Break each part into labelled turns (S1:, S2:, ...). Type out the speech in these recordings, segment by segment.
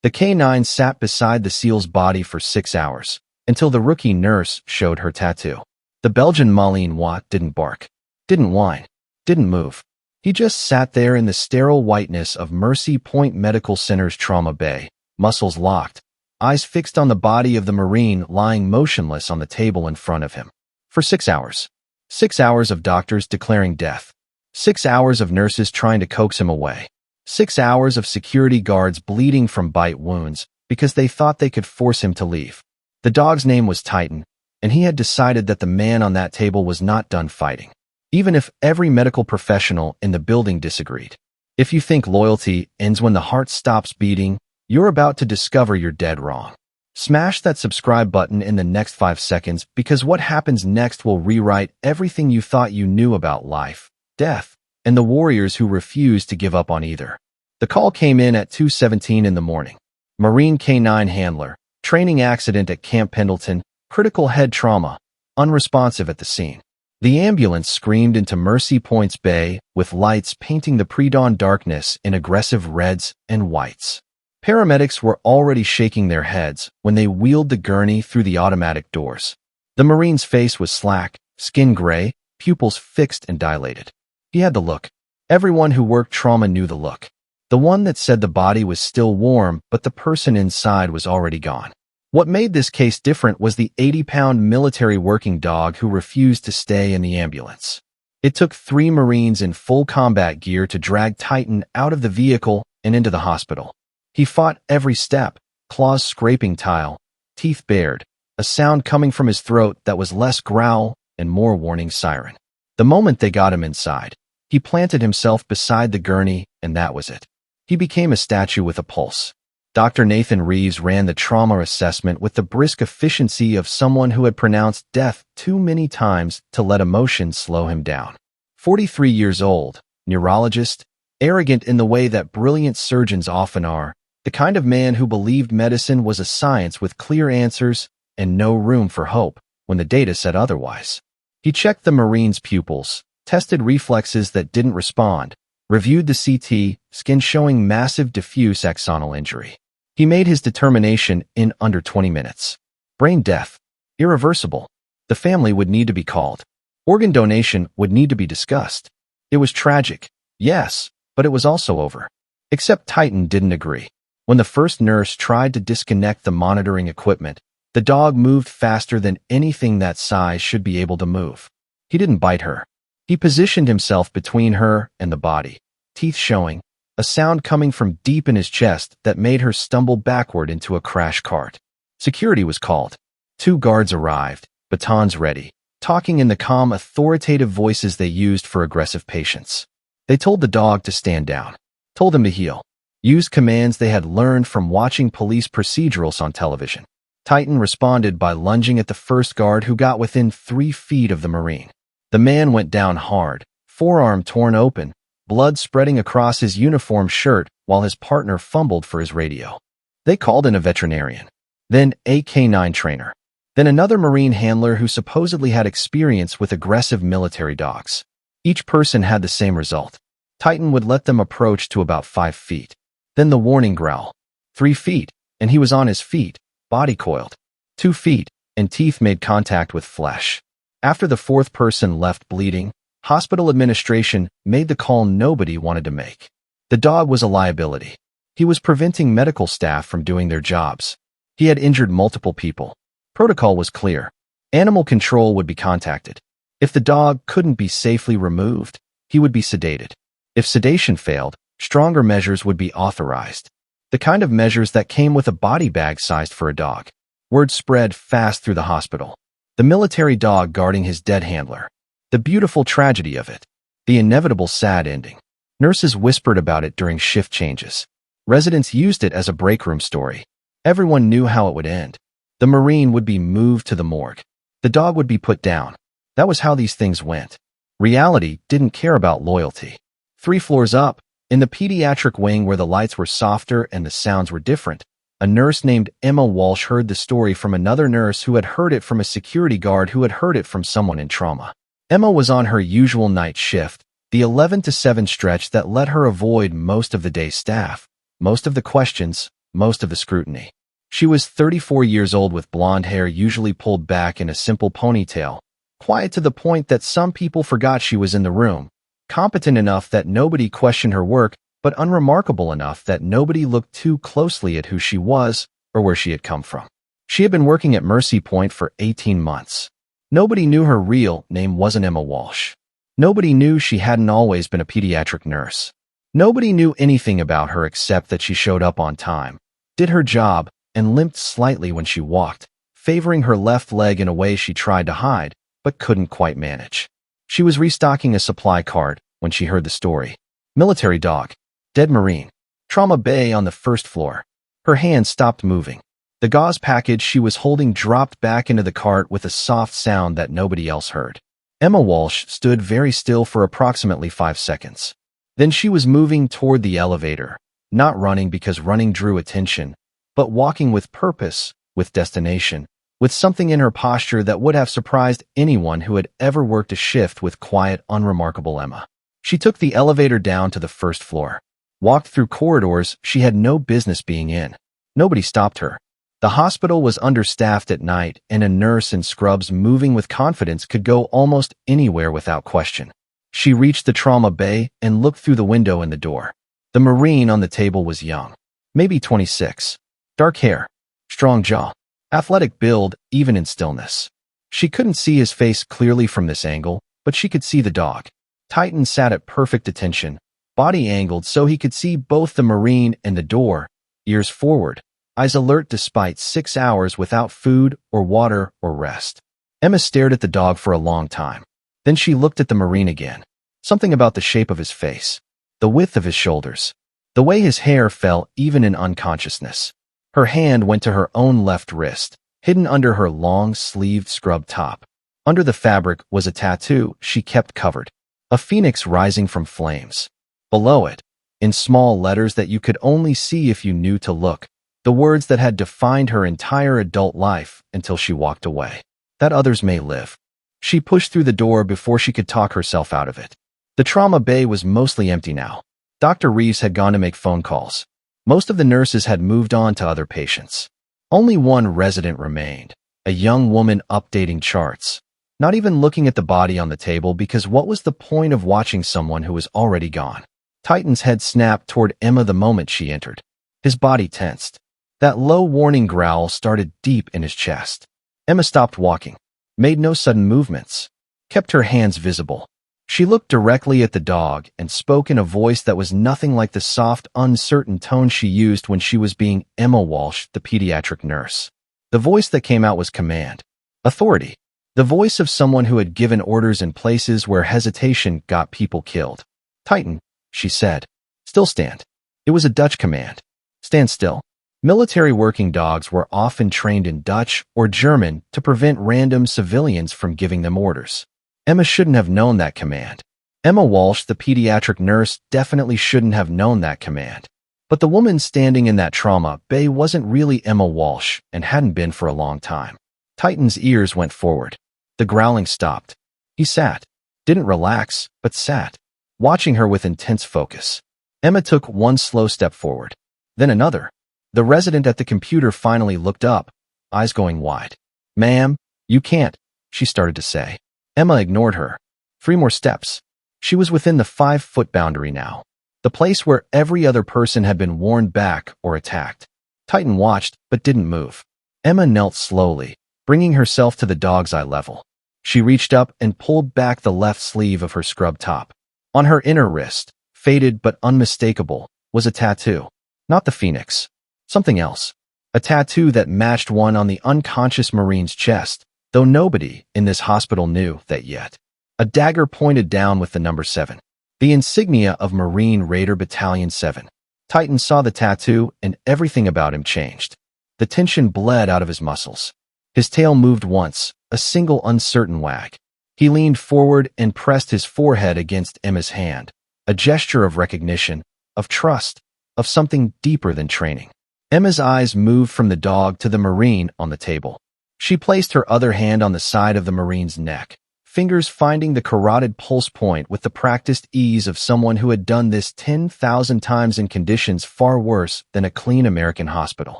S1: The K9 sat beside the SEAL's body for 6 hours, until the rookie nurse showed her tattoo. The Belgian Malinois didn't bark, didn't whine, didn't move. He just sat there in the sterile whiteness of Mercy Point Medical Center's trauma bay, muscles locked, eyes fixed on the body of the Marine lying motionless on the table in front of him. For 6 hours. 6 hours of doctors declaring death. 6 hours of nurses trying to coax him away. 6 hours of security guards bleeding from bite wounds because they thought they could force him to leave. The dog's name was Titan, and he had decided that the man on that table was not done fighting, even if every medical professional in the building disagreed. If you think loyalty ends when the heart stops beating, you're about to discover you're dead wrong. Smash that subscribe button in the next 5 seconds, because what happens next will rewrite everything you thought you knew about life, death, and the warriors who refused to give up on either. The call came in at 2:17 in the morning. Marine K9 handler, training accident at Camp Pendleton, critical head trauma, unresponsive at the scene. The ambulance screamed into Mercy Point's bay, with lights painting the pre-dawn darkness in aggressive reds and whites. Paramedics were already shaking their heads when they wheeled the gurney through the automatic doors. The Marine's face was slack, skin gray, pupils fixed and dilated. He had the look. Everyone who worked trauma knew the look. The one that said the body was still warm, but the person inside was already gone. What made this case different was the 80-pound military working dog who refused to stay in the ambulance. It took 3 Marines in full combat gear to drag Titan out of the vehicle and into the hospital. He fought every step, claws scraping tile, teeth bared, a sound coming from his throat that was less growl and more warning siren. The moment they got him inside, he planted himself beside the gurney, and that was it. He became a statue with a pulse. Dr. Nathan Reeves ran the trauma assessment with the brisk efficiency of someone who had pronounced death too many times to let emotion slow him down. 43 years old, neurologist, arrogant in the way that brilliant surgeons often are, the kind of man who believed medicine was a science with clear answers and no room for hope when the data said otherwise. He checked the Marine's pupils, tested reflexes that didn't respond, reviewed the CT, skin showing massive diffuse axonal injury. He made his determination in under 20 minutes. Brain death. Irreversible. The family would need to be called. Organ donation would need to be discussed. It was tragic, yes, but it was also over. Except Titan didn't agree. When the first nurse tried to disconnect the monitoring equipment, the dog moved faster than anything that size should be able to move. He didn't bite her. He positioned himself between her and the body, teeth showing, a sound coming from deep in his chest that made her stumble backward into a crash cart. Security was called. 2 guards arrived, batons ready, talking in the calm, authoritative voices they used for aggressive patients. They told the dog to stand down, told him to heel, used commands they had learned from watching police procedurals on television. Titan responded by lunging at the first guard who got within 3 feet of the Marine. The man went down hard, forearm torn open, blood spreading across his uniform shirt while his partner fumbled for his radio. They called in a veterinarian, then a K9 trainer, then another Marine handler who supposedly had experience with aggressive military dogs. Each person had the same result. Titan would let them approach to about 5 feet. Then the warning growl. 3 feet, and he was on his feet, body coiled. 2 feet, and teeth made contact with flesh. After the 4th person left bleeding, hospital administration made the call nobody wanted to make. The dog was a liability. He was preventing medical staff from doing their jobs. He had injured multiple people. Protocol was clear. Animal control would be contacted. If the dog couldn't be safely removed, he would be sedated. If sedation failed, stronger measures would be authorized. The kind of measures that came with a body bag sized for a dog. Word spread fast through the hospital. The military dog guarding his dead handler. The beautiful tragedy of it. The inevitable sad ending. Nurses whispered about it during shift changes. Residents used it as a break room story. Everyone knew how it would end. The Marine would be moved to the morgue. The dog would be put down. That was how these things went. Reality didn't care about loyalty. 3 floors up, in the pediatric wing where the lights were softer and the sounds were different, a nurse named Emma Walsh heard the story from another nurse who had heard it from a security guard who had heard it from someone in trauma. Emma was on her usual night shift, the 11 to 7 stretch that let her avoid most of the day's staff, most of the questions, most of the scrutiny. She was 34 years old with blonde hair usually pulled back in a simple ponytail, quiet to the point that some people forgot she was in the room, competent enough that nobody questioned her work, but unremarkable enough that nobody looked too closely at who she was or where she had come from. She had been working at Mercy Point for 18 months. Nobody knew her real name wasn't Emma Walsh. Nobody knew she hadn't always been a pediatric nurse. Nobody knew anything about her except that she showed up on time, did her job, and limped slightly when she walked, favoring her left leg in a way she tried to hide, but couldn't quite manage. She was restocking a supply cart when she heard the story. Military dog. Dead Marine. Trauma bay on the first floor. Her hand stopped moving. The gauze package she was holding dropped back into the cart with a soft sound that nobody else heard. Emma Walsh stood very still for approximately 5 seconds. Then she was moving toward the elevator, not running because running drew attention, but walking with purpose, with destination, with something in her posture that would have surprised anyone who had ever worked a shift with quiet, unremarkable Emma. She took the elevator down to the first floor, walked through corridors she had no business being in. Nobody stopped her. The hospital was understaffed at night, and a nurse in scrubs moving with confidence could go almost anywhere without question. She reached the trauma bay and looked through the window in the door. The Marine on the table was young, maybe 26. Dark hair, strong jaw, athletic build, even in stillness. She couldn't see his face clearly from this angle, but she could see the dog. Titan sat at perfect attention, body angled so he could see both the Marine and the door, ears forward, eyes alert despite 6 hours without food or water or rest. Emma stared at the dog for a long time. Then she looked at the Marine again. Something about the shape of his face, the width of his shoulders, the way his hair fell even in unconsciousness. Her hand went to her own left wrist, hidden under her long-sleeved scrub top. Under the fabric was a tattoo she kept covered, a phoenix rising from flames. Below it, in small letters that you could only see if you knew to look, the words that had defined her entire adult life until she walked away. That others may live. She pushed through the door before she could talk herself out of it. The trauma bay was mostly empty now. Dr. Reeves had gone to make phone calls. Most of the nurses had moved on to other patients. Only one resident remained, a young woman updating charts, not even looking at the body on the table because what was the point of watching someone who was already gone? Titan's head snapped toward Emma the moment she entered. His body tensed. That low warning growl started deep in his chest. Emma stopped walking, made no sudden movements, kept her hands visible. She looked directly at the dog and spoke in a voice that was nothing like the soft, uncertain tone she used when she was being Emma Walsh, the pediatric nurse. The voice that came out was command, authority, the voice of someone who had given orders in places where hesitation got people killed. Titan, she said. Still stand. It was a Dutch command. Stand still. Military working dogs were often trained in Dutch or German to prevent random civilians from giving them orders. Emma shouldn't have known that command. Emma Walsh, the pediatric nurse, definitely shouldn't have known that command. But the woman standing in that trauma bay wasn't really Emma Walsh and hadn't been for a long time. Titan's ears went forward. The growling stopped. He sat. Didn't relax, but sat, watching her with intense focus. Emma took one slow step forward, then another. The resident at the computer finally looked up, eyes going wide. "Ma'am, you can't," she started to say. Emma ignored her. 3 more steps. She was within the 5-foot boundary now, the place where every other person had been warned back or attacked. Titan watched, but didn't move. Emma knelt slowly, bringing herself to the dog's eye level. She reached up and pulled back the left sleeve of her scrub top. On her inner wrist, faded but unmistakable, was a tattoo. Not the phoenix. Something else. A tattoo that matched one on the unconscious Marine's chest, though nobody in this hospital knew that yet. A dagger pointed down with the number 7. The insignia of Marine Raider Battalion 7. Titan saw the tattoo and everything about him changed. The tension bled out of his muscles. His tail moved once, a single uncertain wag. He leaned forward and pressed his forehead against Emma's hand, a gesture of recognition, of trust, of something deeper than training. Emma's eyes moved from the dog to the Marine on the table. She placed her other hand on the side of the Marine's neck, fingers finding the carotid pulse point with the practiced ease of someone who had done this 10,000 times in conditions far worse than a clean American hospital.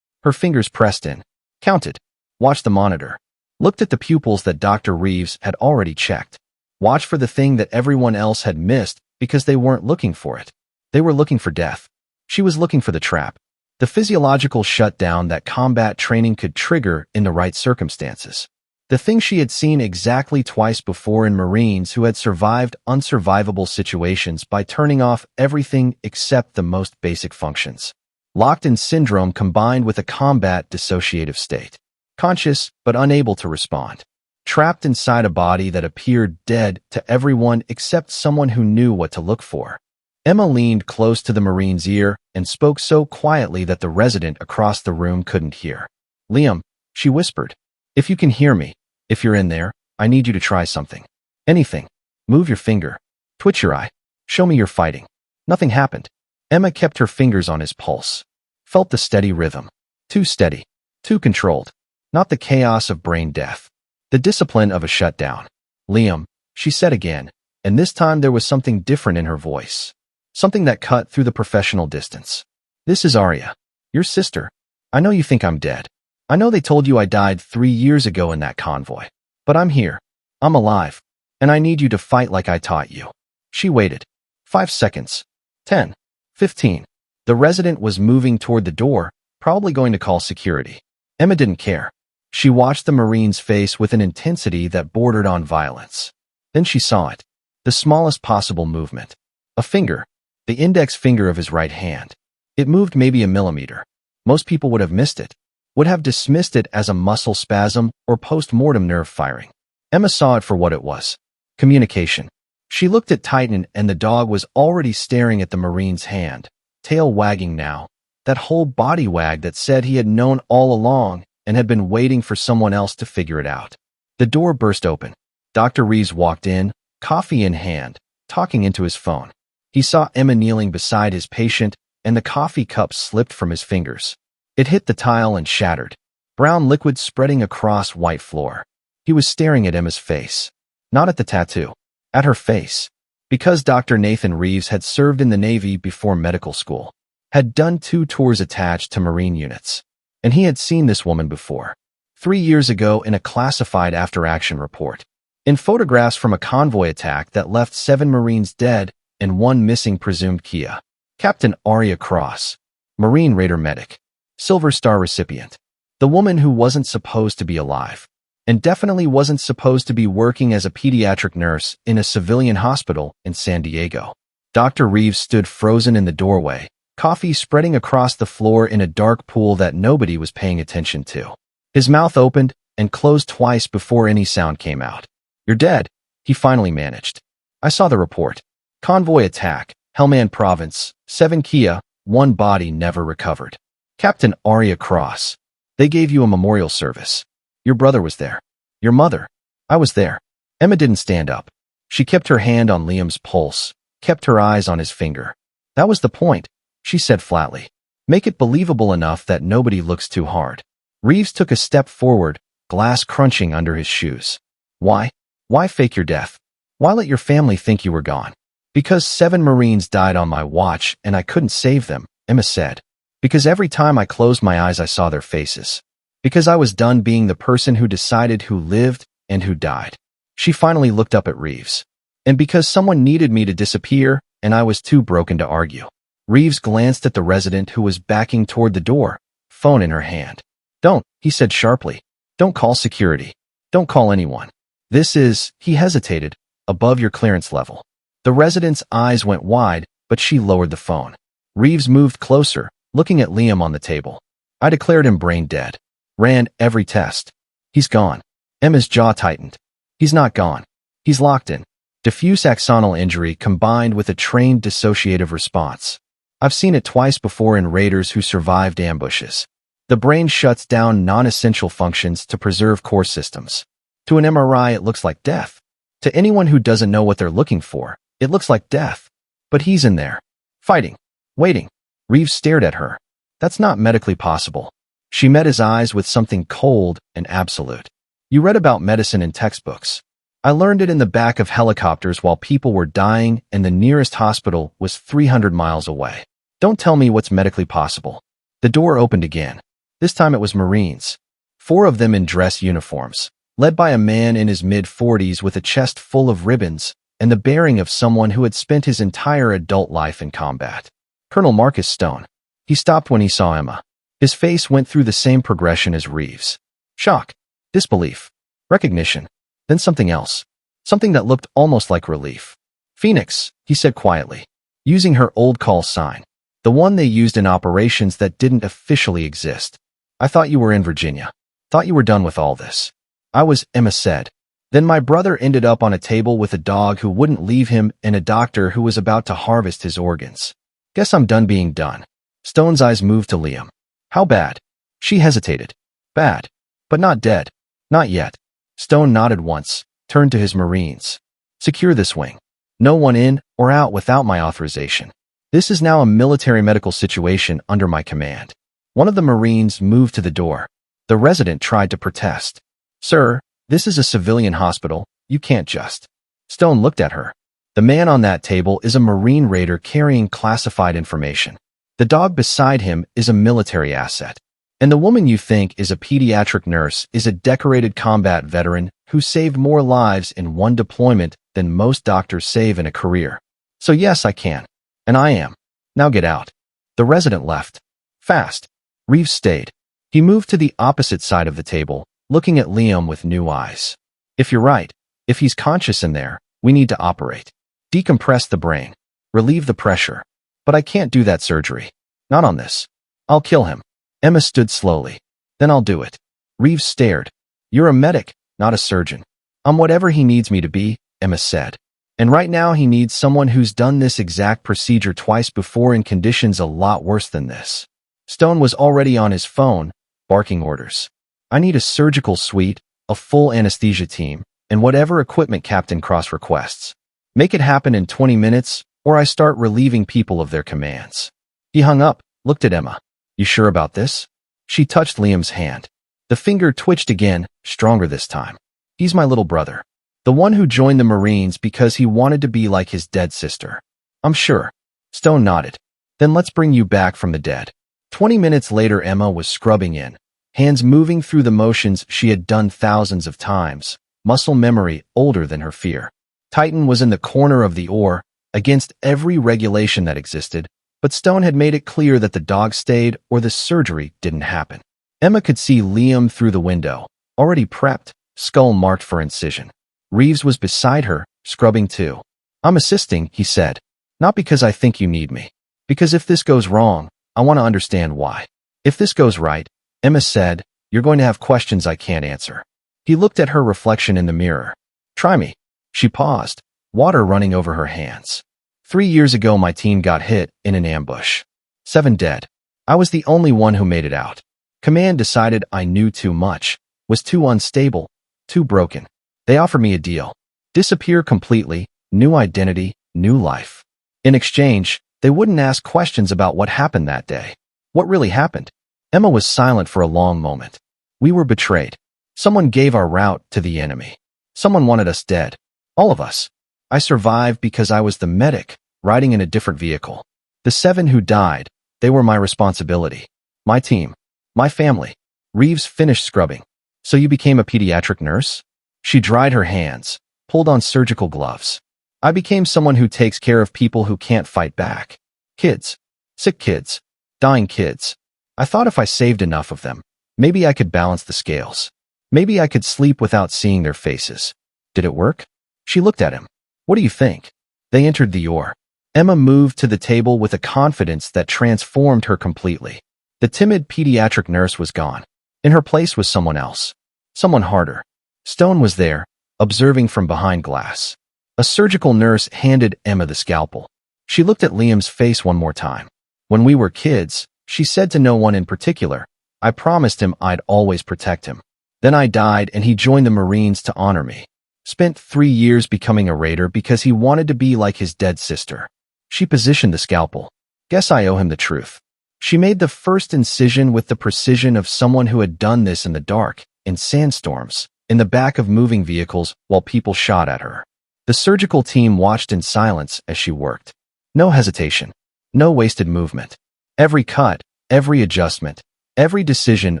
S1: Her fingers pressed in, counted, watched the monitor, looked at the pupils that Dr. Reeves had already checked, watched for the thing that everyone else had missed because they weren't looking for it. They were looking for death. She was looking for the trap, the physiological shutdown that combat training could trigger in the right circumstances. The thing she had seen exactly twice before in Marines who had survived unsurvivable situations by turning off everything except the most basic functions. Locked-in syndrome combined with a combat dissociative state. Conscious but unable to respond. Trapped inside a body that appeared dead to everyone except someone who knew what to look for. Emma leaned close to the Marine's ear and spoke so quietly that the resident across the room couldn't hear. "Liam," she whispered, "if you can hear me, if you're in there, I need you to try something. Anything. Move your finger. Twitch your eye. Show me you're fighting." Nothing happened. Emma kept her fingers on his pulse. Felt the steady rhythm. Too steady. Too controlled. Not the chaos of brain death. The discipline of a shutdown. "Liam," she said again, and this time there was something different in her voice. Something that cut through the professional distance. "This is Arya, your sister. I know you think I'm dead. I know they told you I died 3 years ago in that convoy. But I'm here. I'm alive. And I need you to fight like I taught you." She waited. 5 seconds. 10. 15. The resident was moving toward the door, probably going to call security. Emma didn't care. She watched the Marine's face with an intensity that bordered on violence. Then she saw it. The smallest possible movement. A finger. The index finger of his right hand. It moved maybe a millimeter. Most people would have missed it, would have dismissed it as a muscle spasm or post-mortem nerve firing. Emma saw it for what it was. Communication. She looked at Titan and the dog was already staring at the Marine's hand, tail wagging now, that whole body wag that said he had known all along and had been waiting for someone else to figure it out. The door burst open. Dr. Reeves walked in, coffee in hand, talking into his phone. He saw Emma kneeling beside his patient, and the coffee cup slipped from his fingers. It hit the tile and shattered, brown liquid spreading across white floor. He was staring at Emma's face. Not at the tattoo. At her face. Because Dr. Nathan Reeves had served in the Navy before medical school. Had done 2 tours attached to Marine units. And he had seen this woman before. 3 years ago in a classified after-action report. In photographs from a convoy attack that left 7 Marines dead and 1 missing presumed Kia. Captain Arya Cross. Marine Raider medic. Silver Star recipient. The woman who wasn't supposed to be alive. And definitely wasn't supposed to be working as a pediatric nurse in a civilian hospital in San Diego. Dr. Reeves stood frozen in the doorway, coffee spreading across the floor in a dark pool that nobody was paying attention to. His mouth opened and closed twice before any sound came out. "You're dead," he finally managed. "I saw the report. Convoy attack, Helmand Province, 7 Kia, 1 body never recovered. Captain Arya Cross. They gave you a memorial service. Your brother was there. Your mother. I was there." Emma didn't stand up. She kept her hand on Liam's pulse, kept her eyes on his finger. "That was the point," she said flatly. "Make it believable enough that nobody looks too hard." Reeves took a step forward, glass crunching under his shoes. "Why? Why fake your death? Why let your family think you were gone?" "Because 7 Marines died on my watch and I couldn't save them," Emma said. "Because every time I closed my eyes I saw their faces. Because I was done being the person who decided who lived and who died." She finally looked up at Reeves. "And because someone needed me to disappear and I was too broken to argue." Reeves glanced at the resident who was backing toward the door, phone in her hand. "Don't," he said sharply. "Don't call security. Don't call anyone. This is," he hesitated, "above your clearance level." The resident's eyes went wide, but she lowered the phone. Reeves moved closer, looking at Liam on the table. "I declared him brain dead. Ran every test. He's gone." Emma's jaw tightened. "He's not gone. He's locked in. Diffuse axonal injury combined with a trained dissociative response. I've seen it twice before in raiders who survived ambushes. The brain shuts down non-essential functions to preserve core systems. To an MRI, it looks like death. To anyone who doesn't know what they're looking for, it looks like death. But he's in there. Fighting. Waiting." Reeves stared at her. "That's not medically possible." She met his eyes with something cold and absolute. "You read about medicine in textbooks. I learned it in the back of helicopters while people were dying and the nearest hospital was 300 miles away. Don't tell me what's medically possible. The door opened again. This time it was Marines. 4 of them in dress uniforms, led by a man in his mid-40s with a chest full of ribbons and the bearing of someone who had spent his entire adult life in combat. Colonel Marcus Stone. He stopped when he saw Emma. His face went through the same progression as Reeves. Shock, disbelief, recognition, then something else. Something that looked almost like relief. Phoenix, he said quietly, using her old call sign. The one they used in operations that didn't officially exist. I thought you were in Virginia. Thought you were done with all this. I was, Emma said. Then my brother ended up on a table with a dog who wouldn't leave him and a doctor who was about to harvest his organs. Guess I'm done being done. Stone's eyes moved to Liam. How bad? She hesitated. Bad. But not dead. Not yet. Stone nodded once, turned to his Marines. Secure this wing. No one in or out without my authorization. This is now a military medical situation under my command. One of the Marines moved to the door. The resident tried to protest. Sir, this is a civilian hospital. You can't just. Stone looked at her. The man on that table is a Marine raider carrying classified information. The dog beside him is a military asset. And the woman you think is a pediatric nurse is a decorated combat veteran who saved more lives in one deployment than most doctors save in a career. So yes, I can. And I am. Now get out. The resident left. Fast. Reeves stayed. He moved to the opposite side of the table, looking at Liam with new eyes. If you're right, if he's conscious in there, we need to operate. Decompress the brain. Relieve the pressure. But I can't do that surgery. Not on this. I'll kill him. Emma stood slowly. Then I'll do it. Reeves stared. You're a medic, not a surgeon. I'm whatever he needs me to be, Emma said. And right now he needs someone who's done this exact procedure twice before in conditions a lot worse than this. Stone was already on his phone, barking orders. I need a surgical suite, a full anesthesia team, and whatever equipment Captain Cross requests. Make it happen in 20 minutes, or I start relieving people of their commands. He hung up, looked at Emma. You sure about this? She touched Liam's hand. The finger twitched again, stronger this time. He's my little brother. The one who joined the Marines because he wanted to be like his dead sister. I'm sure. Stone nodded. Then let's bring you back from the dead. 20 minutes later, Emma was scrubbing in, hands moving through the motions she had done thousands of times, muscle memory older than her fear. Titan was in the corner of the oar, against every regulation that existed, but Stone had made it clear that the dog stayed or the surgery didn't happen. Emma could see Liam through the window, already prepped, skull marked for incision. Reeves was beside her, scrubbing too. I'm assisting, he said. Not because I think you need me. Because if this goes wrong, I want to understand why. If this goes right, Emma said, you're going to have questions I can't answer. He looked at her reflection in the mirror. Try me. She paused, water running over her hands. 3 years ago my team got hit in an ambush. 7 dead. I was the only one who made it out. Command decided I knew too much, was too unstable, too broken. They offered me a deal. Disappear completely, new identity, new life. In exchange, they wouldn't ask questions about what happened that day. What really happened? Emma was silent for a long moment. We were betrayed. Someone gave our route to the enemy. Someone wanted us dead. All of us. I survived because I was the medic, riding in a different vehicle. The 7 who died, they were my responsibility. My team. My family. Reeves finished scrubbing. So you became a pediatric nurse? She dried her hands, pulled on surgical gloves. I became someone who takes care of people who can't fight back. Kids. Sick kids. Dying kids. I thought if I saved enough of them, maybe I could balance the scales. Maybe I could sleep without seeing their faces. Did it work? She looked at him. What do you think? They entered the oar. Emma moved to the table with a confidence that transformed her completely. The timid pediatric nurse was gone. In her place was someone else. Someone harder. Stone was there, observing from behind glass. A surgical nurse handed Emma the scalpel. She looked at Liam's face one more time. When we were kids, she said to no one in particular, I promised him I'd always protect him. Then I died and he joined the Marines to honor me. Spent 3 years becoming a raider because he wanted to be like his dead sister. She positioned the scalpel. Guess I owe him the truth. She made the first incision with the precision of someone who had done this in the dark, in sandstorms, in the back of moving vehicles while people shot at her. The surgical team watched in silence as she worked. No hesitation. No wasted movement. Every cut, every adjustment, every decision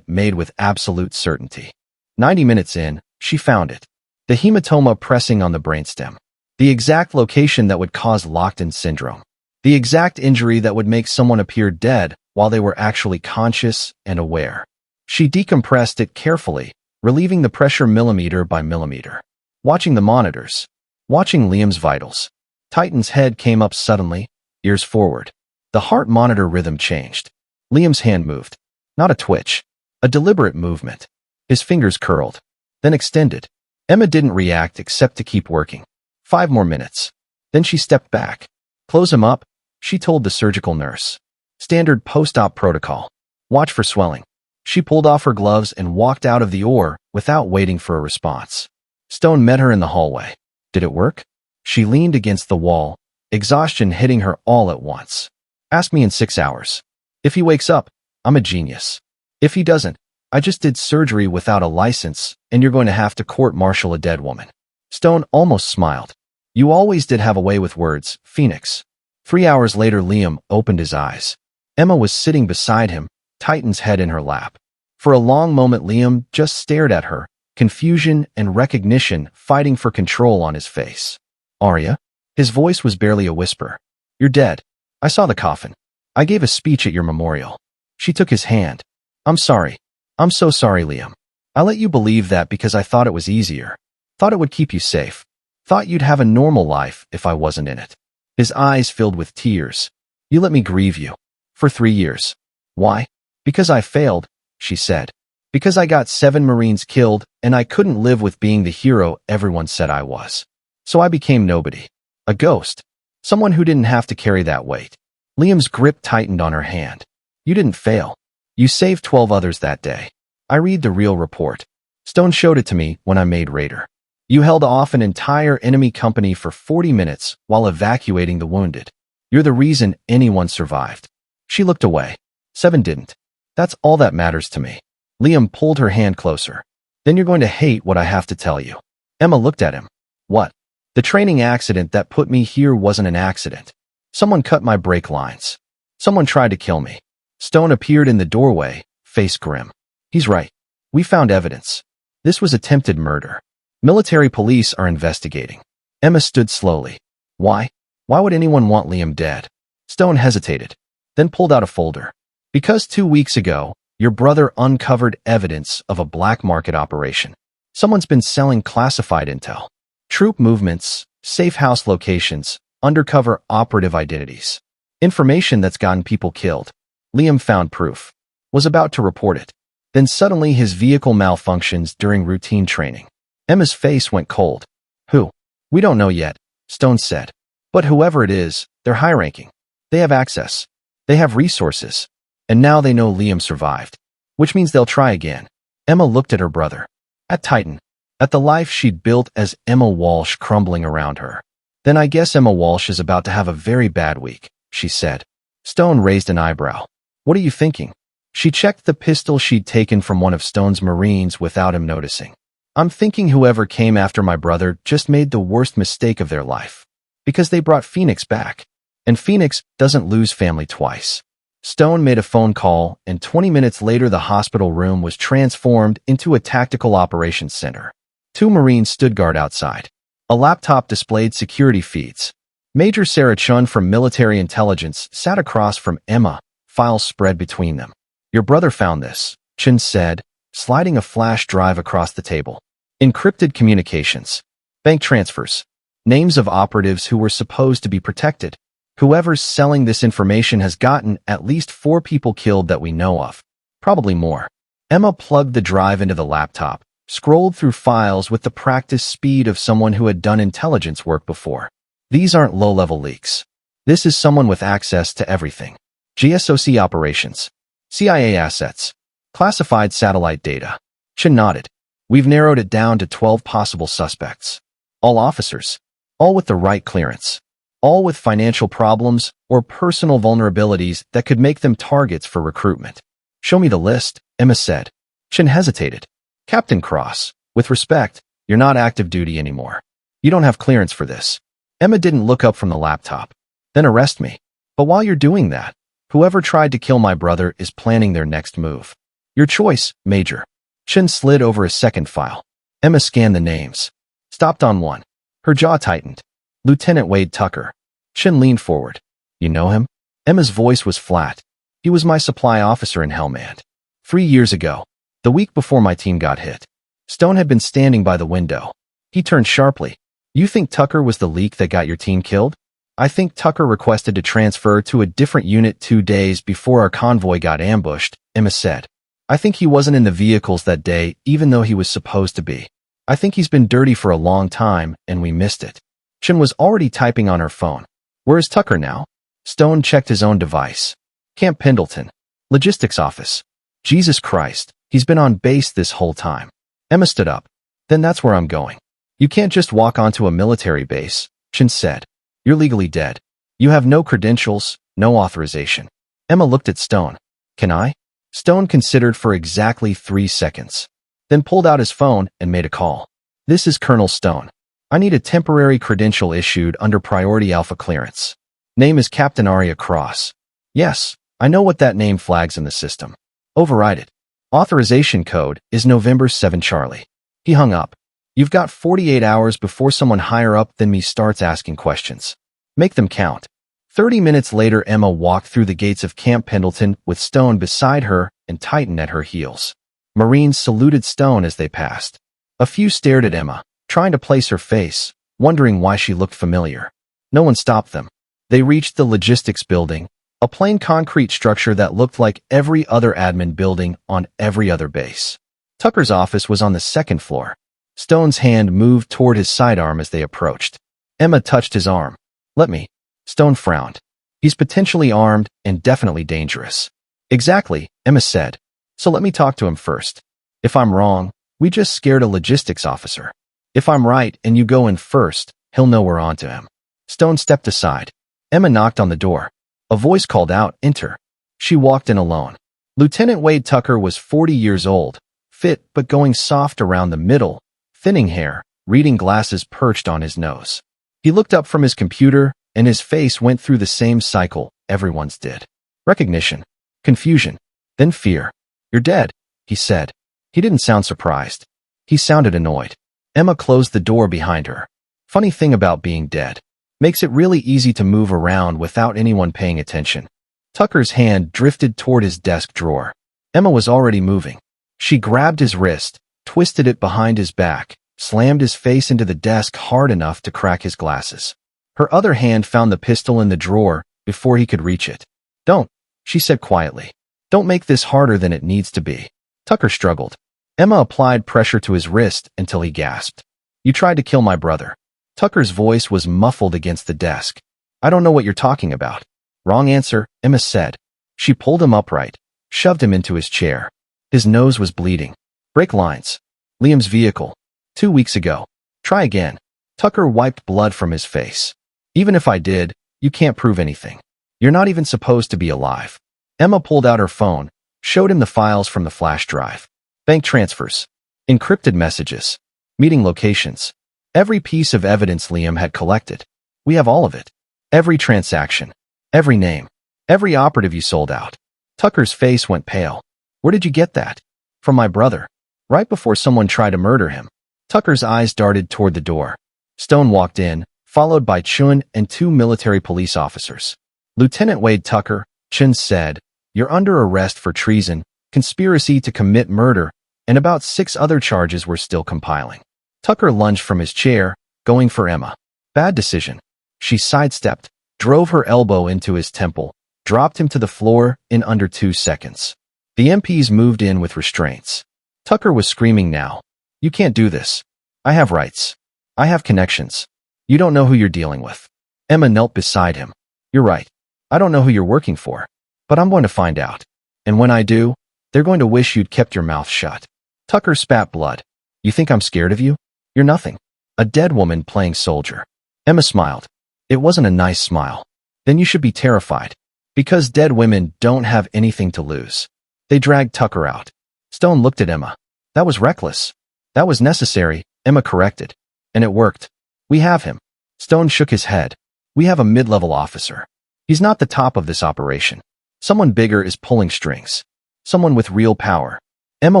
S1: made with absolute certainty. 90 minutes in, she found it. The hematoma pressing on the brainstem. The exact location that would cause locked-in syndrome. The exact injury that would make someone appear dead while they were actually conscious and aware. She decompressed it carefully, relieving the pressure millimeter by millimeter. Watching the monitors. Watching Liam's vitals. Titan's head came up suddenly, ears forward. The heart monitor rhythm changed. Liam's hand moved. Not a twitch. A deliberate movement. His fingers curled. Then extended. Emma didn't react except to keep working. 5 more minutes. Then she stepped back. Close him up, she told the surgical nurse. Standard post-op protocol. Watch for swelling. She pulled off her gloves and walked out of the OR without waiting for a response. Stone met her in the hallway. Did it work? She leaned against the wall, exhaustion hitting her all at once. Ask me in 6 hours. If he wakes up, I'm a genius. If he doesn't, I just did surgery without a license, and you're going to have to court-martial a dead woman. Stone almost smiled. You always did have a way with words, Phoenix. 3 hours later, Liam opened his eyes. Emma was sitting beside him, Titan's head in her lap. For a long moment, Liam just stared at her, confusion and recognition fighting for control on his face. Arya? His voice was barely a whisper. You're dead. I saw the coffin. I gave a speech at your memorial. She took his hand. I'm sorry. I'm so sorry, Liam. I let you believe that because I thought it was easier. Thought it would keep you safe. Thought you'd have a normal life if I wasn't in it. His eyes filled with tears. You let me grieve you. For 3 years. Why? Because I failed, she said. Because I got 7 Marines killed and I couldn't live with being the hero everyone said I was. So I became nobody. A ghost. Someone who didn't have to carry that weight. Liam's grip tightened on her hand. You didn't fail. You saved 12 others that day. I read the real report. Stone showed it to me when I made Raider. You held off an entire enemy company for 40 minutes while evacuating the wounded. You're the reason anyone survived. She looked away. 7 didn't. That's all that matters to me. Liam pulled her hand closer. Then you're going to hate what I have to tell you. Emma looked at him. What? The training accident that put me here wasn't an accident. Someone cut my brake lines. Someone tried to kill me. Stone appeared in the doorway, face grim. He's right. We found evidence. This was attempted murder. Military police are investigating. Emma stood slowly. Why? Why would anyone want Liam dead? Stone hesitated, then pulled out a folder. Because 2 weeks ago, your brother uncovered evidence of a black market operation. Someone's been selling classified intel. Troop movements, safe house locations, undercover operative identities. Information that's gotten people killed. Liam found proof. Was about to report it. Then suddenly his vehicle malfunctions during routine training. Emma's face went cold. Who? We don't know yet, Stone said. But whoever it is, they're high-ranking. They have access. They have resources. And now they know Liam survived. Which means they'll try again. Emma looked at her brother. At Titan. At the life she'd built as Emma Walsh crumbling around her. Then I guess Emma Walsh is about to have a very bad week, she said. Stone raised an eyebrow. What are you thinking? She checked the pistol she'd taken from one of Stone's Marines without him noticing. I'm thinking whoever came after my brother just made the worst mistake of their life. Because they brought Phoenix back. And Phoenix doesn't lose family twice. Stone made a phone call, and 20 minutes later the hospital room was transformed into a tactical operations center. 2 Marines stood guard outside. A laptop displayed security feeds. Major Sarah Chun from military intelligence sat across from Emma, files spread between them. Your brother found this, Chun said, sliding a flash drive across the table. Encrypted communications. Bank transfers. Names of operatives who were supposed to be protected. Whoever's selling this information has gotten at least 4 people killed that we know of. Probably more. Emma plugged the drive into the laptop, scrolled through files with the practiced speed of someone who had done intelligence work before. These aren't low-level leaks. This is someone with access to everything. GSOC operations. CIA assets. Classified satellite data. Chin nodded. We've narrowed it down to 12 possible suspects. All officers. All with the right clearance. All with financial problems or personal vulnerabilities that could make them targets for recruitment. Show me the list, Emma said. Chin hesitated. Captain Cross, With respect, you're not active duty anymore. You don't have clearance for this. Emma didn't look up from the laptop. Then arrest me. But while you're doing that, whoever tried to kill my brother is planning their next move. Your choice, Major. Chen slid over a second file. Emma scanned the names. Stopped on one. Her jaw tightened. Lieutenant Wade Tucker. Chen leaned forward. You know him? Emma's voice was flat. He was my supply officer in Helmand. 3 years ago, the week before my team got hit. Stone had been standing by the window. He turned sharply. You think Tucker was the leak that got your team killed? I think Tucker requested to transfer to a different unit 2 days before our convoy got ambushed, Emma said. I think he wasn't in the vehicles that day, even though he was supposed to be. I think he's been dirty for a long time, and we missed it. Chen was already typing on her phone. Where is Tucker now? Stone checked his own device. Camp Pendleton. Logistics office. Jesus Christ, he's been on base this whole time. Emma stood up. Then that's where I'm going. You can't just walk onto a military base, Chen said. You're legally dead. You have no credentials, no authorization. Emma looked at Stone. Can I? Stone considered for exactly 3 seconds. Then pulled out his phone and made a call. This is Colonel Stone. I need a temporary credential issued under Priority Alpha clearance. Name is Captain Arya Cross. Yes, I know what that name flags in the system. Override it. Authorization code is November 7 Charlie. He hung up. You've got 48 hours before someone higher up than me starts asking questions. Make them count. 30 minutes later, Emma walked through the gates of Camp Pendleton with Stone beside her and Titan at her heels. Marines saluted Stone as they passed. A few stared at Emma, trying to place her face, wondering why she looked familiar. No one stopped them. They reached the logistics building, a plain concrete structure that looked like every other admin building on every other base. Tucker's office was on the 2nd floor. Stone's hand moved toward his sidearm as they approached. Emma touched his arm. Let me. Stone frowned. He's potentially armed and definitely dangerous. Exactly, Emma said. So let me talk to him first. If I'm wrong, we just scared a logistics officer. If I'm right and you go in first, he'll know we're onto him. Stone stepped aside. Emma knocked on the door. A voice called out, Enter. She walked in alone. Lieutenant Wade Tucker was 40 years old, fit but going soft around the middle, thinning hair, reading glasses perched on his nose. He looked up from his computer, and his face went through the same cycle everyone's did. Recognition, confusion, then fear. You're dead, he said. He didn't sound surprised. He sounded annoyed. Emma closed the door behind her. Funny thing about being dead. Makes it really easy to move around without anyone paying attention. Tucker's hand drifted toward his desk drawer. Emma was already moving. She grabbed his wrist, twisted it behind his back, slammed his face into the desk hard enough to crack his glasses. Her other hand found the pistol in the drawer before he could reach it. Don't, she said quietly. Don't make this harder than it needs to be. Tucker struggled. Emma applied pressure to his wrist until he gasped. You tried to kill my brother. Tucker's voice was muffled against the desk. I don't know what you're talking about. Wrong answer, Emma said. She pulled him upright, shoved him into his chair. His nose was bleeding. Brake lines. Liam's vehicle. 2 weeks ago. Try again. Tucker wiped blood from his face. Even if I did, you can't prove anything. You're not even supposed to be alive. Emma pulled out her phone, showed him the files from the flash drive. Bank transfers. Encrypted messages. Meeting locations. Every piece of evidence Liam had collected. We have all of it. Every transaction. Every name. Every operative you sold out. Tucker's face went pale. Where did you get that? From my brother. Right before someone tried to murder him. Tucker's eyes darted toward the door. Stone walked in, followed by Chun and 2 military police officers. Lieutenant Wade Tucker, Chun said, you're under arrest for treason, conspiracy to commit murder, and about 6 other charges we're still compiling. Tucker lunged from his chair, going for Emma. Bad decision. She sidestepped, drove her elbow into his temple, dropped him to the floor in under 2 seconds. The MPs moved in with restraints. Tucker was screaming now. You can't do this. I have rights. I have connections. You don't know who you're dealing with. Emma knelt beside him. You're right. I don't know who you're working for, but I'm going to find out. And when I do, they're going to wish you'd kept your mouth shut. Tucker spat blood. You think I'm scared of you? You're nothing. A dead woman playing soldier. Emma smiled. It wasn't a nice smile. Then you should be terrified. Because dead women don't have anything to lose. They dragged Tucker out. Stone looked at Emma. That was reckless. That was necessary, Emma corrected. And it worked. We have him. Stone shook his head. We have a mid-level officer. He's not the top of this operation. Someone bigger is pulling strings. Someone with real power. Emma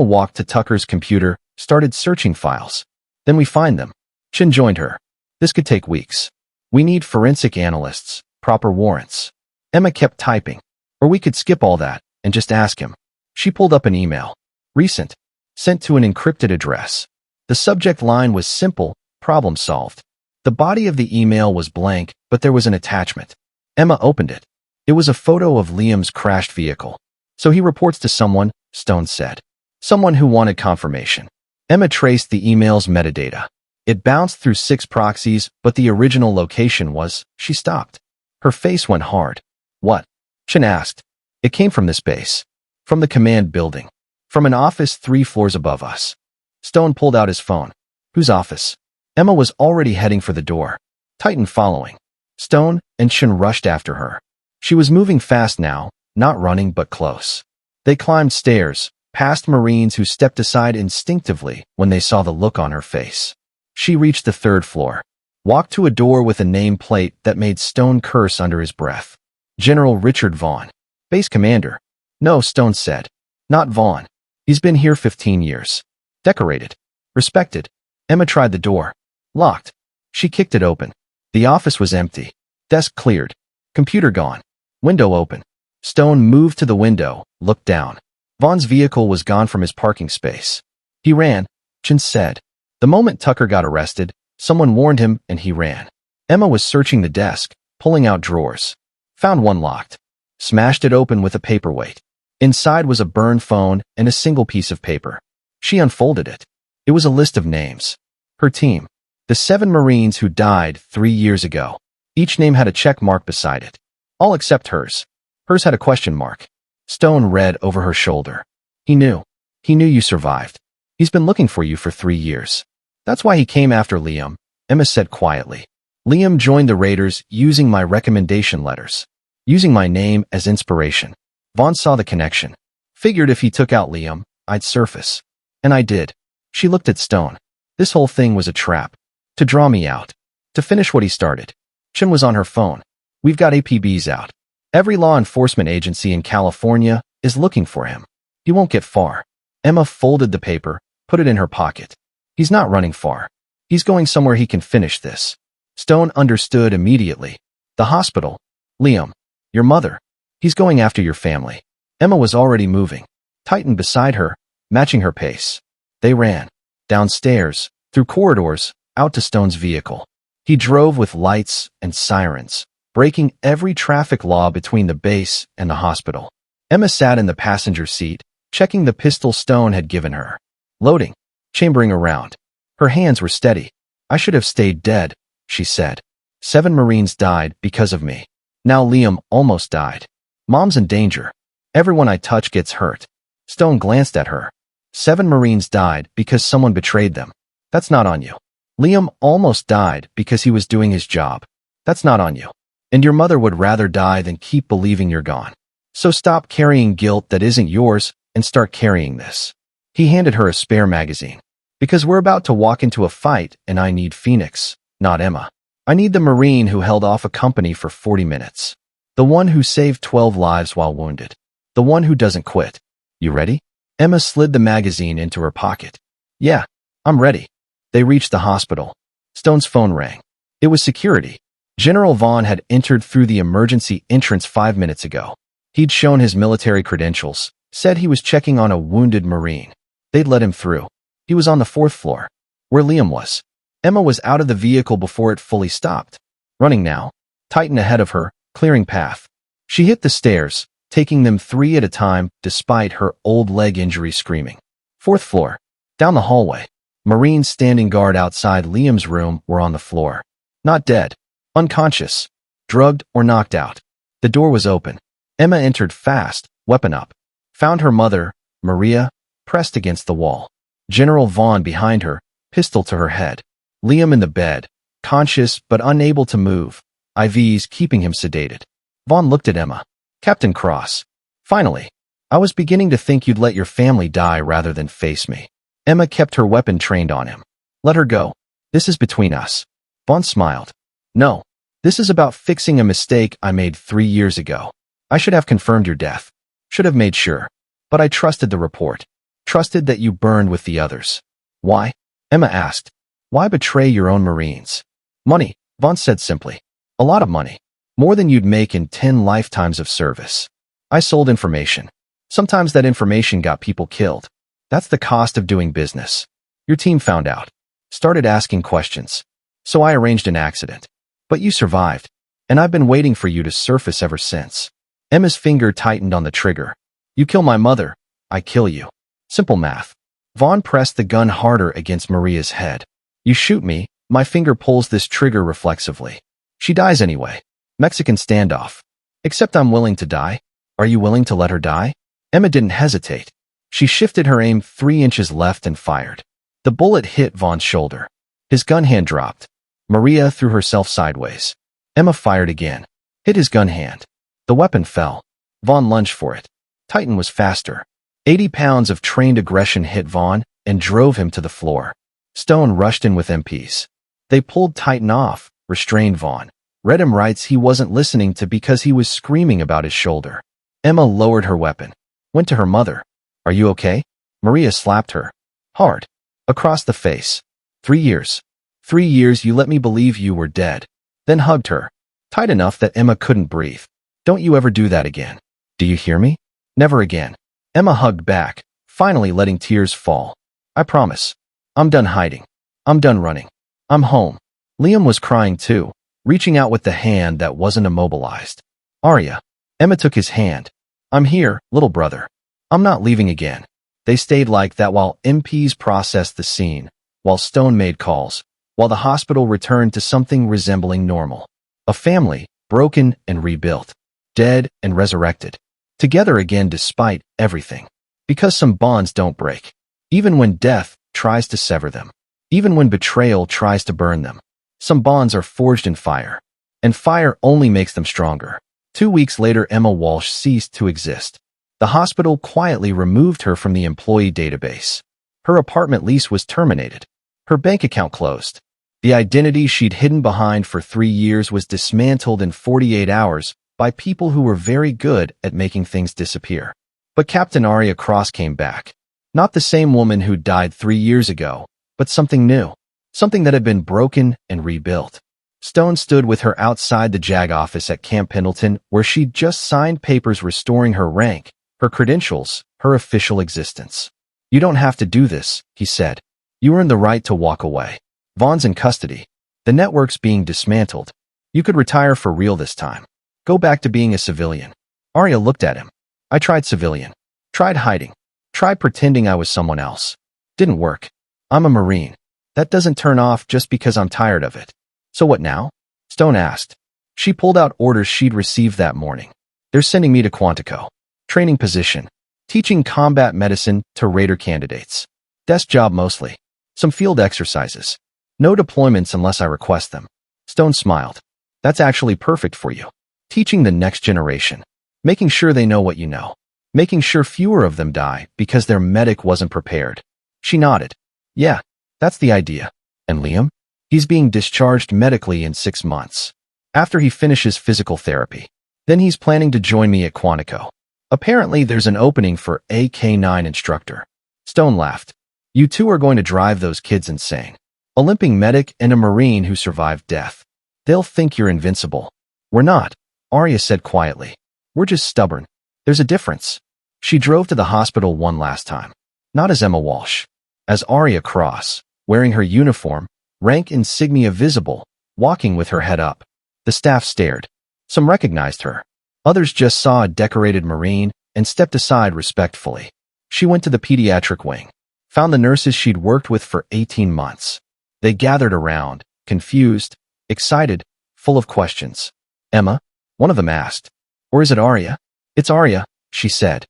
S1: walked to Tucker's computer, started searching files. Then we find them. Chin joined her. This could take weeks. We need forensic analysts, proper warrants. Emma kept typing. Or we could skip all that and just ask him. She pulled up an email. Recent. Sent to an encrypted address. The subject line was simple, problem solved. The body of the email was blank, but there was an attachment. Emma opened it. It was a photo of Liam's crashed vehicle. So he reports to someone, Stone said. Someone who wanted confirmation. Emma traced the email's metadata. It bounced through 6 proxies, but the original location was, she stopped. Her face went hard. What? Chin asked. It came from this base. From the command building. From an office 3 floors above us. Stone pulled out his phone. Whose office? Emma was already heading for the door. Titan following. Stone and Chin rushed after her. She was moving fast now, not running but close. They climbed stairs, past Marines who stepped aside instinctively when they saw the look on her face. She reached the 3rd floor. Walked to a door with a nameplate that made Stone curse under his breath. General Richard Vaughn. Base commander. No, Stone said. Not Vaughn. He's been here 15 years. Decorated. Respected. Emma tried the door. Locked. She kicked it open. The office was empty. Desk cleared. Computer gone. Window open. Stone moved to the window, looked down. Vaughn's vehicle was gone from his parking space. He ran, Chin said. The moment Tucker got arrested, someone warned him and he ran. Emma was searching the desk, pulling out drawers. Found one locked. Smashed it open with a paperweight. Inside was a burned phone and a single piece of paper. She unfolded it. It was a list of names. Her team. The 7 Marines who died 3 years ago. Each name had a check mark beside it. All except hers. Hers had a question mark. Stone read over her shoulder. He knew. He knew you survived. He's been looking for you for 3 years. That's why he came after Liam, Emma said quietly. Liam joined the Raiders using my recommendation letters. Using my name as inspiration. Vaughn saw the connection. Figured if he took out Liam, I'd surface. And I did. She looked at Stone. This whole thing was a trap. To draw me out. To finish what he started. Chin was on her phone. We've got APBs out. Every law enforcement agency in California is looking for him. He won't get far. Emma folded the paper, put it in her pocket. He's not running far. He's going somewhere he can finish this. Stone understood immediately. The hospital. Liam. Your mother. He's going after your family. Emma was already moving. Titan beside her, matching her pace. They ran. Downstairs, through corridors, out to Stone's vehicle. He drove with lights and sirens, breaking every traffic law between the base and the hospital. Emma sat in the passenger seat, checking the pistol Stone had given her. Loading. Chambering around. Her hands were steady. I should have stayed dead, she said. 7 Marines died because of me. Now Liam almost died. Mom's in danger. Everyone I touch gets hurt. Stone glanced at her. 7 Marines died because someone betrayed them. That's not on you. Liam almost died because he was doing his job. That's not on you. And your mother would rather die than keep believing you're gone. So stop carrying guilt that isn't yours and start carrying this. He handed her a spare magazine. Because we're about to walk into a fight and I need Phoenix, not Emma. I need the Marine who held off a company for 40 minutes. The one who saved 12 lives while wounded. The one who doesn't quit. You ready? Emma slid the magazine into her pocket. Yeah, I'm ready. They reached the hospital. Stone's phone rang. It was security. General Vaughn had entered through the emergency entrance 5 minutes ago. He'd shown his military credentials, said he was checking on a wounded Marine. They'd let him through. He was on the 4th floor, where Liam was. Emma was out of the vehicle before it fully stopped. Running now. Titan ahead of her, clearing path. She hit the stairs, taking them 3 at a time despite her old leg injury screaming. 4th floor. Down the hallway. Marines standing guard outside Liam's room were on the floor. Not dead. Unconscious. Drugged or knocked out. The door was open. Emma entered fast, weapon up. Found her mother, Maria, pressed against the wall. General Vaughn behind her, pistol to her head. Liam in the bed, conscious but unable to move, IVs keeping him sedated. Vaughn looked at Emma. Captain Cross. Finally. I was beginning to think you'd let your family die rather than face me. Emma kept her weapon trained on him. Let her go. This is between us. Vaughn smiled. No. This is about fixing a mistake I made 3 years ago. I should have confirmed your death. Should have made sure. But I trusted the report. Trusted that you burned with the others. Why? Emma asked. Why betray your own Marines? Money, Vaughn said simply. A lot of money. More than you'd make in 10 lifetimes of service. I sold information. Sometimes that information got people killed. That's the cost of doing business. Your team found out. Started asking questions. So I arranged an accident. But you survived. And I've been waiting for you to surface ever since. Emma's finger tightened on the trigger. You kill my mother, I kill you. Simple math. Vaughn pressed the gun harder against Maria's head. You shoot me, my finger pulls this trigger reflexively. She dies anyway. Mexican standoff. Except I'm willing to die. Are you willing to let her die? Emma didn't hesitate. She shifted her aim 3 inches left and fired. The bullet hit Vaughn's shoulder. His gun hand dropped. Maria threw herself sideways. Emma fired again. Hit his gun hand. The weapon fell. Vaughn lunged for it. Titan was faster. 80 pounds of trained aggression hit Vaughn and drove him to the floor. Stone rushed in with MPs. They pulled Titan off, restrained Vaughn. Redham writes he wasn't listening to because he was screaming about his shoulder. Emma lowered her weapon. Went to her mother. Are you okay? Maria slapped her. Hard. Across the face. 3 years. 3 years you let me believe you were dead. Then hugged her. Tight enough that Emma couldn't breathe. Don't you ever do that again. Do you hear me? Never again. Emma hugged back, finally letting tears fall. I promise. I'm done hiding. I'm done running. I'm home. Liam was crying too, reaching out with the hand that wasn't immobilized. Arya. Emma took his hand. I'm here, little brother. I'm not leaving again. They stayed like that while MPs processed the scene, while Stone made calls, while the hospital returned to something resembling normal. A family, broken and rebuilt, dead and resurrected, together again despite everything. Because some bonds don't break, even when death tries to sever them, even when betrayal tries to burn them. Some bonds are forged in fire, and fire only makes them stronger. 2 weeks later, Emma Walsh ceased to exist. The hospital quietly removed her from the employee database. Her apartment lease was terminated. Her bank account closed. The identity she'd hidden behind for 3 years was dismantled in 48 hours by people who were very good at making things disappear. But Captain Arya Cross came back. Not the same woman who died 3 years ago, but something new. Something that had been broken and rebuilt. Stone stood with her outside the JAG office at Camp Pendleton, where she'd just signed papers restoring her rank, her credentials, her official existence. You don't have to do this, he said. You earned the right to walk away. Vaughn's in custody. The network's being dismantled. You could retire for real this time. Go back to being a civilian. Arya looked at him. I tried civilian. Tried hiding. Tried pretending I was someone else. Didn't work. I'm a Marine. That doesn't turn off just because I'm tired of it. So what now? Stone asked. She pulled out orders she'd received that morning. They're sending me to Quantico. Training position. Teaching combat medicine to Raider candidates. Desk job mostly. Some field exercises. No deployments unless I request them. Stone smiled. That's actually perfect for you. Teaching the next generation. Making sure they know what you know. Making sure fewer of them die because their medic wasn't prepared. She nodded. Yeah, that's the idea. And Liam? He's being discharged medically in 6 months. After he finishes physical therapy. Then he's planning to join me at Quantico. Apparently there's an opening for a K-9 instructor. Stone laughed. You two are going to drive those kids insane. A limping medic and a Marine who survived death. They'll think you're invincible. We're not, Arya said quietly. We're just stubborn. There's a difference. She drove to the hospital one last time. Not as Emma Walsh. As Arya Cross, wearing her uniform, rank insignia visible, walking with her head up. The staff stared. Some recognized her. Others just saw a decorated Marine and stepped aside respectfully. She went to the pediatric wing. Found the nurses she'd worked with for 18 months. They gathered around, confused, excited, full of questions. Emma? One of them asked. Or is it Arya? It's Arya, she said.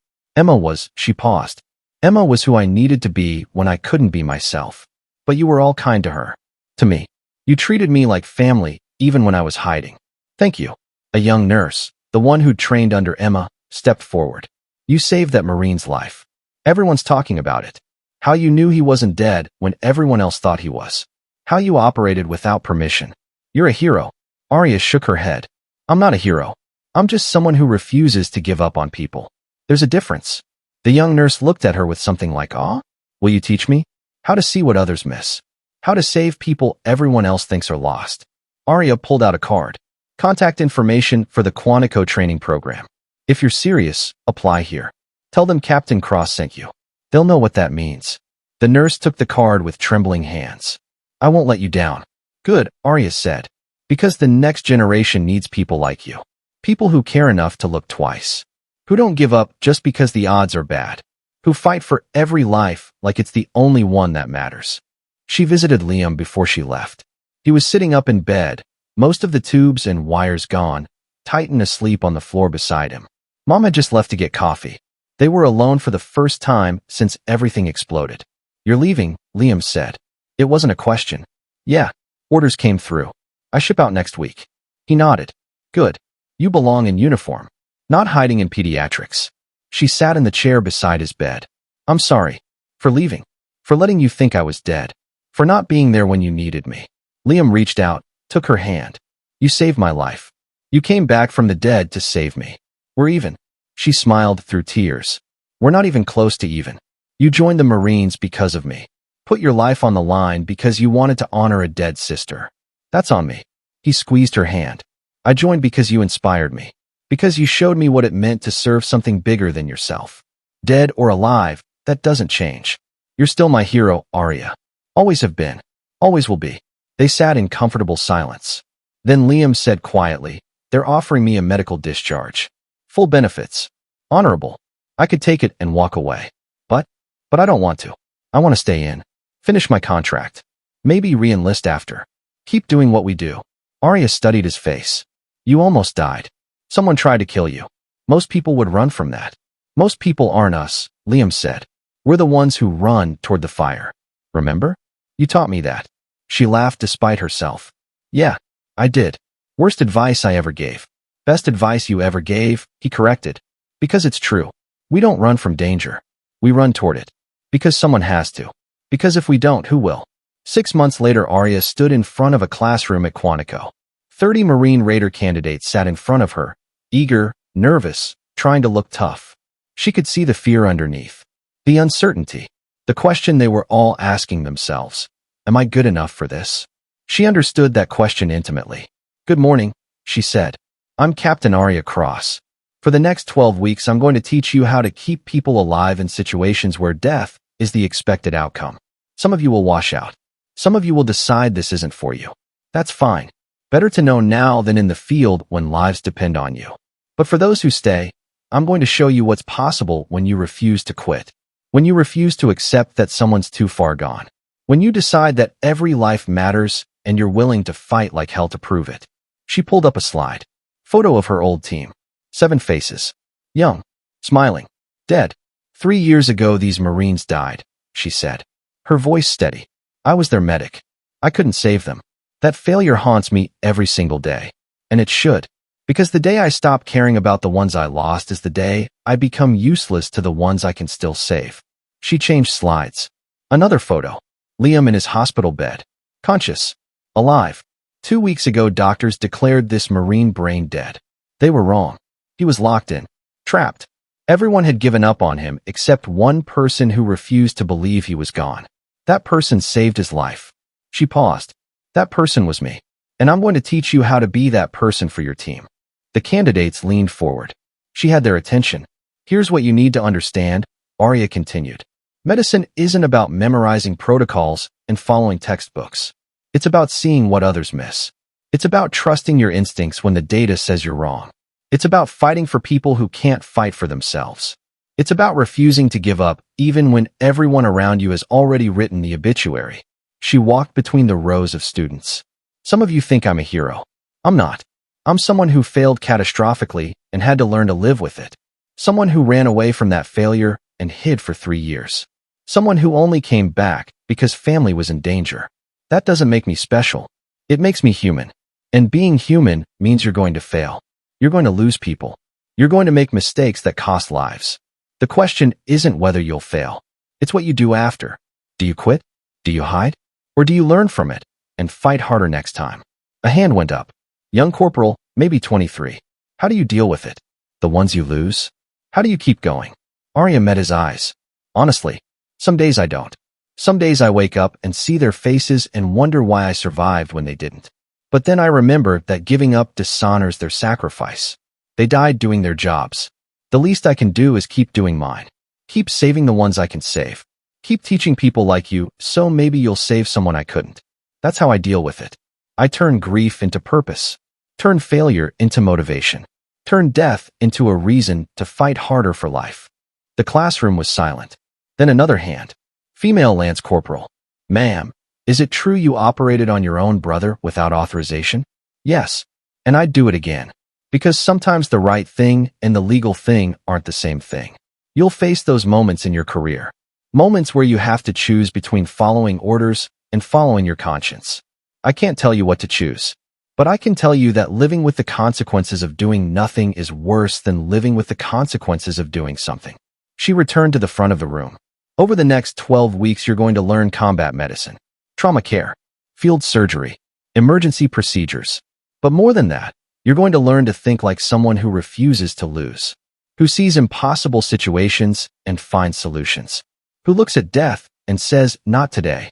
S1: She paused. Emma was who I needed to be when I couldn't be myself. But you were all kind to her. To me. You treated me like family, even when I was hiding. Thank you. A young nurse, the one who'd trained under Emma, stepped forward. You saved that Marine's life. Everyone's talking about it. How you knew he wasn't dead when everyone else thought he was. How you operated without permission. You're a hero. Arya shook her head. I'm not a hero. I'm just someone who refuses to give up on people. There's a difference. The young nurse looked at her with something like awe. Will you teach me? How to see what others miss. How to save people everyone else thinks are lost. Arya pulled out a card. Contact information for the Quantico training program. If you're serious, apply here. Tell them Captain Cross sent you. They'll know what that means. The nurse took the card with trembling hands. I won't let you down. Good, Arya said. Because the next generation needs people like you. People who care enough to look twice. Who don't give up just because the odds are bad. Who fight for every life like it's the only one that matters. She visited Liam before she left. He was sitting up in bed, most of the tubes and wires gone, Titan asleep on the floor beside him. Mom had just left to get coffee. They were alone for the first time since everything exploded. You're leaving, Liam said. It wasn't a question. Yeah, orders came through. I ship out next week. He nodded. Good. You belong in uniform. Not hiding in pediatrics. She sat in the chair beside his bed. I'm sorry. For leaving. For letting you think I was dead. For not being there when you needed me. Liam reached out, took her hand. You saved my life. You came back from the dead to save me. We're even. She smiled through tears. We're not even close to even. You joined the Marines because of me. Put your life on the line because you wanted to honor a dead sister. That's on me. He squeezed her hand. I joined because you inspired me. Because you showed me what it meant to serve something bigger than yourself. Dead or alive, that doesn't change. You're still my hero, Arya. Always have been. Always will be. They sat in comfortable silence. Then Liam said quietly, they're offering me a medical discharge. Full benefits. Honorable. I could take it and walk away. But I don't want to. I want to stay in. Finish my contract. Maybe re-enlist after. Keep doing what we do. Arya studied his face. You almost died. Someone tried to kill you. Most people would run from that. Most people aren't us, Liam said. We're the ones who run toward the fire. Remember? You taught me that. She laughed despite herself. Yeah, I did. Worst advice I ever gave. Best advice you ever gave, he corrected. Because it's true. We don't run from danger. We run toward it. Because someone has to. Because if we don't, who will? 6 months later, Arya stood in front of a classroom at Quantico. 30 Marine Raider candidates sat in front of her, eager, nervous, trying to look tough. She could see the fear underneath. The uncertainty. The question they were all asking themselves. Am I good enough for this? She understood that question intimately. Good morning, she said. I'm Captain Arya Cross. For the next 12 weeks, I'm going to teach you how to keep people alive in situations where death is the expected outcome. Some of you will wash out. Some of you will decide this isn't for you. That's fine. Better to know now than in the field when lives depend on you. But for those who stay, I'm going to show you what's possible when you refuse to quit. When you refuse to accept that someone's too far gone. When you decide that every life matters and you're willing to fight like hell to prove it. She pulled up a slide. Photo of her old team. 7 faces. Young. Smiling. Dead. 3 years ago these Marines died, she said. Her voice steady. I was their medic. I couldn't save them. That failure haunts me every single day. And it should. Because the day I stop caring about the ones I lost is the day I become useless to the ones I can still save. She changed slides. Another photo. Liam in his hospital bed. Conscious. Alive. 2 weeks ago doctors declared this Marine brain dead. They were wrong. He was locked in. Trapped. Everyone had given up on him except one person who refused to believe he was gone. That person saved his life. She paused. That person was me. And I'm going to teach you how to be that person for your team. The candidates leaned forward. She had their attention. Here's what you need to understand, Arya continued. Medicine isn't about memorizing protocols and following textbooks. It's about seeing what others miss. It's about trusting your instincts when the data says you're wrong. It's about fighting for people who can't fight for themselves. It's about refusing to give up even when everyone around you has already written the obituary. She walked between the rows of students. Some of you think I'm a hero. I'm not. I'm someone who failed catastrophically and had to learn to live with it. Someone who ran away from that failure and hid for 3 years. Someone who only came back because family was in danger. That doesn't make me special. It makes me human. And being human means you're going to fail. You're going to lose people. You're going to make mistakes that cost lives. The question isn't whether you'll fail. It's what you do after. Do you quit? Do you hide? Or do you learn from it and fight harder next time? A hand went up. Young corporal, maybe 23. How do you deal with it? The ones you lose? How do you keep going? Arya met his eyes. Honestly, some days I don't. Some days I wake up and see their faces and wonder why I survived when they didn't. But then I remember that giving up dishonors their sacrifice. They died doing their jobs. The least I can do is keep doing mine. Keep saving the ones I can save. Keep teaching people like you, so maybe you'll save someone I couldn't. That's how I deal with it. I turn grief into purpose. Turn failure into motivation. Turn death into a reason to fight harder for life. The classroom was silent. Then another hand. Female Lance Corporal. Ma'am, is it true you operated on your own brother without authorization? Yes. And I'd do it again. Because sometimes the right thing and the legal thing aren't the same thing. You'll face those moments in your career. Moments where you have to choose between following orders and following your conscience. I can't tell you what to choose. But I can tell you that living with the consequences of doing nothing is worse than living with the consequences of doing something. She returned to the front of the room. Over the next 12 weeks, you're going to learn combat medicine, trauma care, field surgery, emergency procedures. But more than that, you're going to learn to think like someone who refuses to lose, who sees impossible situations and finds solutions, who looks at death and says, not today.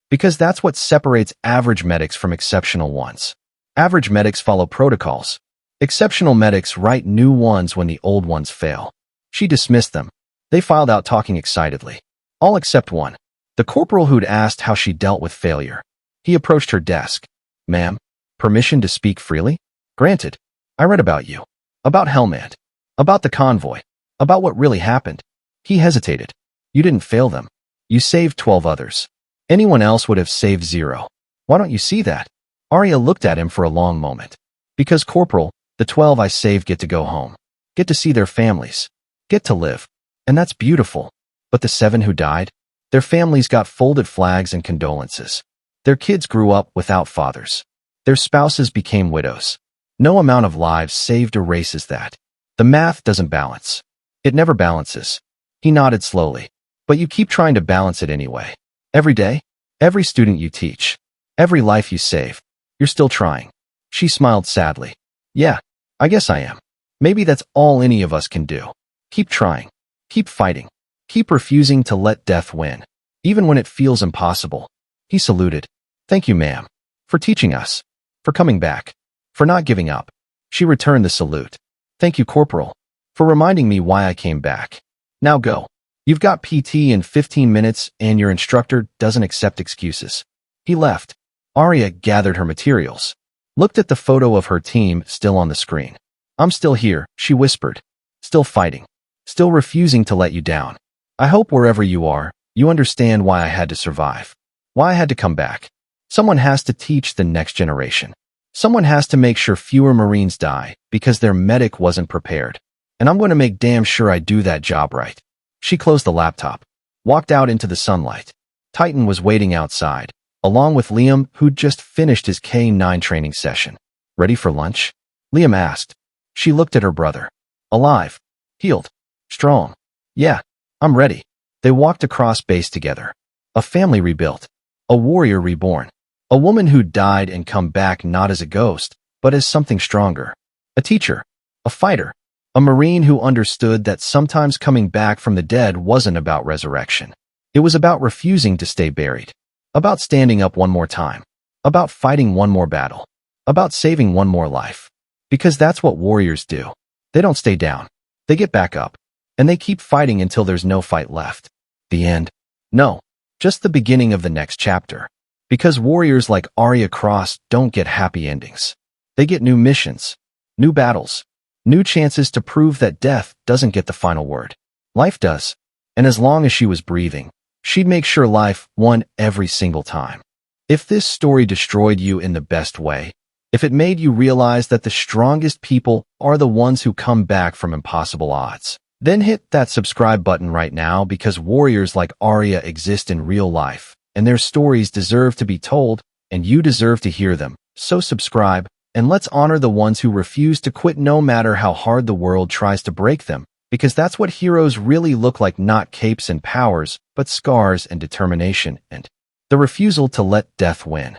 S1: Because that's what separates average medics from exceptional ones. Average medics follow protocols. Exceptional medics write new ones when the old ones fail. She dismissed them. They filed out talking excitedly. All except one. The corporal who'd asked how she dealt with failure. He approached her desk. Ma'am, permission to speak freely? Granted. I read about you. About Helmand. About the convoy. About what really happened. He hesitated. You didn't fail them. You saved 12 others. Anyone else would have saved 0. Why don't you see that? Arya looked at him for a long moment. Because, Corporal, the 12 I saved get to go home. Get to see their families. Get to live. And that's beautiful. But the 7 who died? Their families got folded flags and condolences. Their kids grew up without fathers. Their spouses became widows. No amount of lives saved erases that. The math doesn't balance. It never balances. He nodded slowly. But you keep trying to balance it anyway. Every day, every student you teach, every life you save, you're still trying. She smiled sadly. Yeah, I guess I am. Maybe that's all any of us can do. Keep trying. Keep fighting. Keep refusing to let death win, even when it feels impossible. He saluted. Thank you, ma'am, for teaching us, for coming back, for not giving up. She returned the salute. Thank you, Corporal, for reminding me why I came back. Now go. You've got PT in 15 minutes and your instructor doesn't accept excuses. He left. Arya gathered her materials, looked at the photo of her team still on the screen. I'm still here, she whispered. Still fighting. Still refusing to let you down. I hope wherever you are, you understand why I had to survive. Why I had to come back. Someone has to teach the next generation. Someone has to make sure fewer Marines die because their medic wasn't prepared. And I'm going to make damn sure I do that job right. She closed the laptop, walked out into the sunlight. Titan was waiting outside, along with Liam, who'd just finished his K-9 training session. Ready for lunch? Liam asked. She looked at her brother. Alive. Healed. Strong. Yeah, I'm ready. They walked across base together. A family rebuilt. A warrior reborn. A woman who died and come back not as a ghost, but as something stronger. A teacher. A fighter. A Marine who understood that sometimes coming back from the dead wasn't about resurrection. It was about refusing to stay buried. About standing up one more time. About fighting one more battle. About saving one more life. Because that's what warriors do. They don't stay down. They get back up. And they keep fighting until there's no fight left. The end? No. Just the beginning of the next chapter. Because warriors like Arya Cross don't get happy endings. They get new missions. New battles. New chances to prove that death doesn't get the final word. Life does. And as long as she was breathing, she'd make sure life won every single time. If this story destroyed you in the best way, if it made you realize that the strongest people are the ones who come back from impossible odds, then hit that subscribe button right now because warriors like Arya exist in real life, and their stories deserve to be told, and you deserve to hear them. So subscribe, and let's honor the ones who refuse to quit no matter how hard the world tries to break them. Because that's what heroes really look like, not capes and powers, but scars and determination and the refusal to let death win.